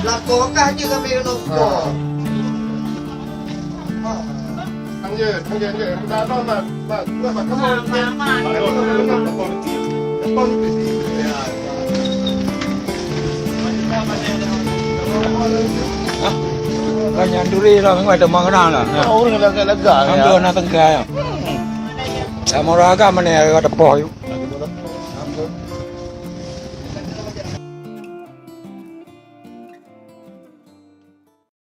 Lakukan je kami lupa. Thằng giờ đã nó mà không Ganyan duri lah, memang ada makanan lah. Oh, lega. Hampir nak tengah. Sama raga mana ada poh.